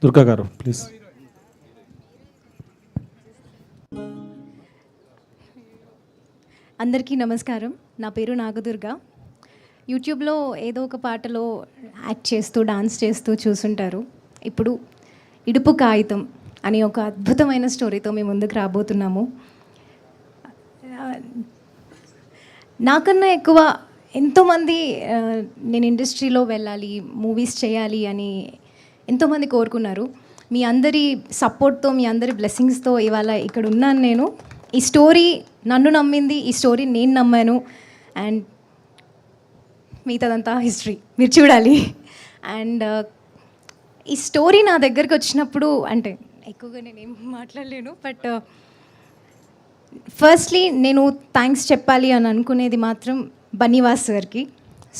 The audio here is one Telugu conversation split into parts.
దుర్గా గారు ప్లీజ్. అందరికీ నమస్కారం. నా పేరు నాగదుర్గ. యూట్యూబ్లో ఏదో ఒక పాటలో యాక్ట్ చేస్తూ డాన్స్ చేస్తూ చూసుంటారు. ఇప్పుడు ఇడుపు కాగితం అనే ఒక అద్భుతమైన స్టోరీతో మేము ముందుకు రాబోతున్నాము. నాకన్నా ఎక్కువ ఎంతోమంది నేను ఇండస్ట్రీలో వెళ్ళాలి, మూవీస్ చేయాలి అని ఎంతోమంది కోరుకున్నారు. మీ అందరి సపోర్ట్తో, మీ అందరి బ్లెస్సింగ్స్తో ఇవాళ ఇక్కడ ఉన్నాను నేను. ఈ స్టోరీ నన్ను నమ్మింది, ఈ స్టోరీ నేను నమ్మాను. అండ్ మిగతాదంతా హిస్టరీ, మీరు చూడాలి. అండ్ ఈ స్టోరీ నా దగ్గరికి వచ్చినప్పుడు, అంటే ఎక్కువగా నేనేం మాట్లాడలేను, బట్ ఫస్ట్లీ నేను థ్యాంక్స్ చెప్పాలి అని అనుకునేది మాత్రం బన్నీవాస్ సార్కి.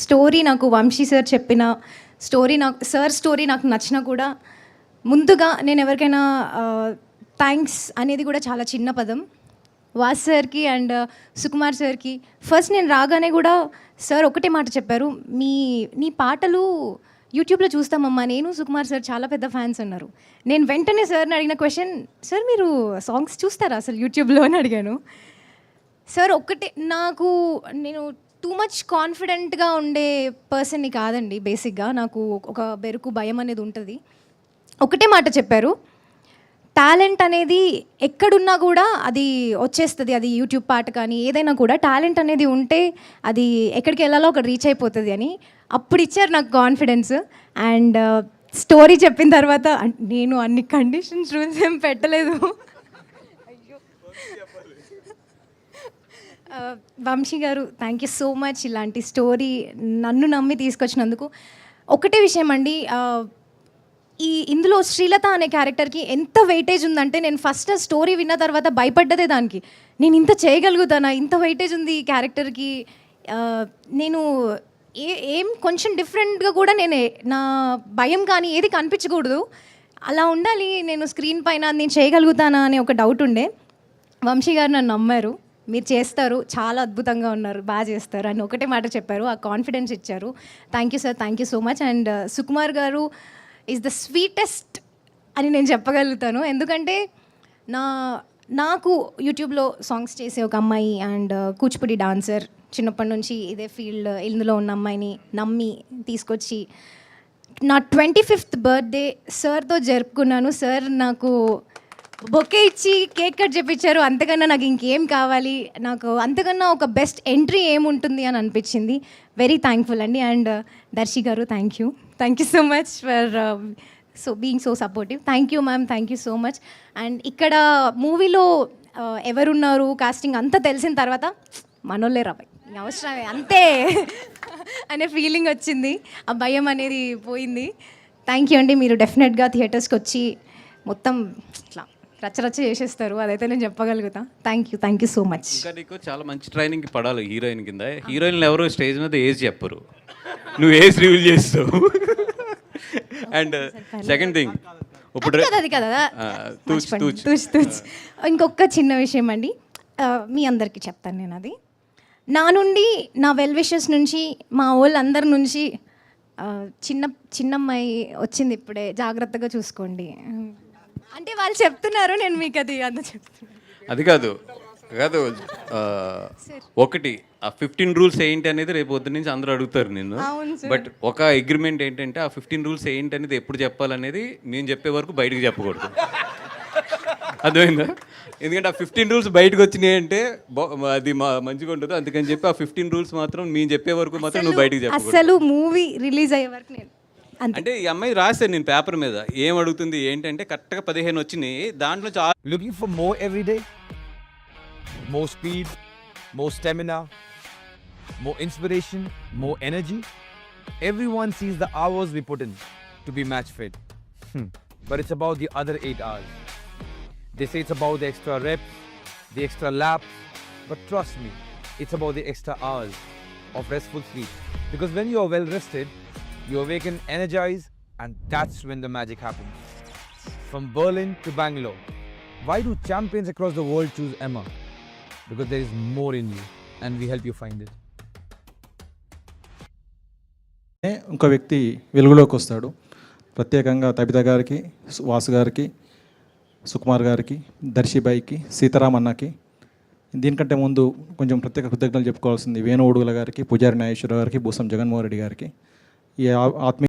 స్టోరీ నాకు వంశీ సార్ చెప్పిన స్టోరీ, నాకు సార్ స్టోరీ నాకు నచ్చినా కూడా ముందుగా నేను ఎవరికైనా థ్యాంక్స్ అనేది కూడా చాలా చిన్న పదం. వాస్ సార్కి అండ్ సుకుమార్ సార్కి ఫస్ట్ నేను రాగానే కూడా సార్ ఒకటే మాట చెప్పారు, నీ పాటలు యూట్యూబ్లో చూస్తామమ్మా, నేను సుకుమార్ సార్ చాలా పెద్ద ఫ్యాన్స్ అన్నారు. నేను వెంటనే సార్ని అడిగిన క్వశ్చన్, సార్ మీరు సాంగ్స్ చూస్తారా అసలు యూట్యూబ్లో అని అడిగాను. సార్ ఒక్కటే, నేను టూ మచ్ కాన్ఫిడెంట్గా ఉండే పర్సన్ని కాదండి. బేసిక్గా నాకు ఒక బెరుకు భయం అనేది ఉంటుంది. ఒకటే మాట చెప్పారు, టాలెంట్ అనేది ఎక్కడున్నా కూడా అది వచ్చేస్తుంది. అది యూట్యూబ్ పాట కానీ ఏదైనా కూడా టాలెంట్ అనేది ఉంటే అది ఎక్కడికి వెళ్ళాలో అక్కడ రీచ్ అయిపోతుంది అని అప్పుడు ఇచ్చారు నాకు కాన్ఫిడెన్స్. అండ్ స్టోరీ చెప్పిన తర్వాత నేను అన్ని కండిషన్స్ రూల్స్ ఏం పెట్టలేదు. వంశీ గారు థ్యాంక్ యూ సో మచ్ ఇలాంటి స్టోరీ నన్ను నమ్మి తీసుకొచ్చినందుకు. ఒకటే విషయం అండి, ఇందులో శ్రీలత అనే క్యారెక్టర్కి ఎంత వెయిటేజ్ ఉందంటే, నేను ఫస్ట్ స్టోరీ విన్న తర్వాత భయపడ్డదే దానికి. నేను ఇంత చేయగలుగుతానా, ఇంత వెయిటేజ్ ఉంది ఈ క్యారెక్టర్కి. నేను ఏం కొంచెం డిఫరెంట్గా కూడా నా భయం కానీ ఏది కనిపించకూడదు, అలా ఉండాలి నేను స్క్రీన్ పైన, నేను చేయగలుగుతానా అనే ఒక డౌట్ ఉండే. వంశీ గారు నన్ను నమ్మారు, మీరు చేస్తారు, చాలా అద్భుతంగా ఉన్నారు, బాగా చేస్తారు అని ఒకటే మాట చెప్పారు. ఆ కాన్ఫిడెన్స్ ఇచ్చారు. Thank you sir, thank you so much. And Sukumar గారు ఈజ్ ద స్వీటెస్ట్ అని నేను చెప్పగలుగుతాను. ఎందుకంటే నాకు యూట్యూబ్లో సాంగ్స్ చేసే ఒక అమ్మాయి అండ్ కూచిపూడి డాన్సర్, చిన్నప్పటి నుంచి ఇదే ఫీల్డ్ ఇందులో ఉన్న అమ్మాయిని నమ్మి తీసుకొచ్చి నా 25th బర్త్డే సార్తో జరుపుకున్నాను. సార్ నాకు బొకే ఇచ్చి కేక్ కట్ చేయించారు. అంతకన్నా నాకు ఇంకేం కావాలి, నాకు అంతకన్నా ఒక బెస్ట్ ఎంట్రీ ఏముంటుంది అని అనిపించింది. వెరీ థ్యాంక్ఫుల్ అండి. అండ్ దర్శి గారు thank you so much for being so supportive. Thank you ma'am, thank you so much. And ఇక్కడ మూవీలో ఎవరున్నారు, కాస్టింగ్ అంతా తెలిసిన తర్వాత మనోళ్ళే రాబాయ్ అవసరమే అంతే అనే ఫీలింగ్ వచ్చింది. ఆ భయం అనేది పోయింది. థ్యాంక్ యూ అండి. మీరు డెఫినెట్గా థియేటర్స్కి వచ్చి మొత్తం ఇట్లా రచ్చరచ్చ చేసేస్తారు, అదైతే నేను చెప్పగలుగుతా. Thank you so much. ఇంకా నీకు చాలా మంచి ట్రైనింగ్ పడాలి హీరోయిన్ కింద. హీరోయిన్లు ఎవరు స్టేజ్ మీద ఏజ్ చెప్పరు, నువ్వు ఏజ్ రివీల్ చేస్తావు. అండ్ సెకండ్ థింగ్, ఇప్పుడు అది కదా ఇంకొక చిన్న విషయం అండి, మీ అందరికీ చెప్తాను నేను. అది నా నుండి, నా వెల్ విషెస్ నుంచి, మా వాళ్ళందరి నుంచి చిన్నమ్మాయి వచ్చింది ఇప్పుడే, జాగ్రత్తగా చూసుకోండి అంటే వాళ్ళు చెప్తున్నారు, నేను మీకు అది చెప్తున్నాను. అది కాదు ఒకటి ఆ 15 రూల్స్ ఏంటి అనేది రేపు పొద్దు నుంచి అందరూ అడుగుతారు నిన్ను. బట్ ఒక అగ్రిమెంట్ ఏంటంటే ఆ 15 రూల్స్ ఏంటి అనేది ఎప్పుడు చెప్పాలనేది మేము చెప్పే వరకు బయటకు చెప్పకూడదు, అర్థమైందా? ఎందుకంటే ఆ 15 రూల్స్ బయటకు వచ్చినాయి అంటే అది మంచిగా ఉండదు. అందుకని చెప్పి ఆ 15 రూల్స్ మాత్రం మేము చెప్పే వరకు మాత్రం నువ్వు బయటకు చెప్పకూడదు. అసలు మూవీ రిలీజ్ అయ్యే వరకు నేను అంటే ఈ అమ్మాయి రాశాను నేను పేపర్ మీద ఏం అడుగుతుంది ఏంటంటే కరెక్ట్గా 15 వచ్చినాయి. దాంట్లో Looking for more every day? More speed, more stamina, more inspiration, more energy? Everyone sees the hours we put in to be match fit. But it's about the other 8 hours. They say it's about the extra reps, the extra laps, but trust me, it's about the extra hours of restful sleep. Because when you are well rested, you awaken energized, and that's when the magic happens. From Berlin to Bangalore, why do champions across the world choose Emma? Because there is more in you, and we help you find it. ఇంకో వ్యక్తి వెలుగులోకి వస్తాడు. ప్రత్యేకంగా తబిత గారికి, వాసు గారికి, సుకుమార్ గారికి, దర్శిబాయికి, సీతారాం అన్నకి, దీనికంటే ముందు కొంచెం ప్రత్యేక కృతజ్ఞతలు చెప్పుకోవాల్సింది వేణు ఉడుగుల గారికి, పూజారి నాగేశ్వరరావు గారికి, భూసం జగన్మోహన్ రెడ్డి గారికి. ఈ ఆత్మీయ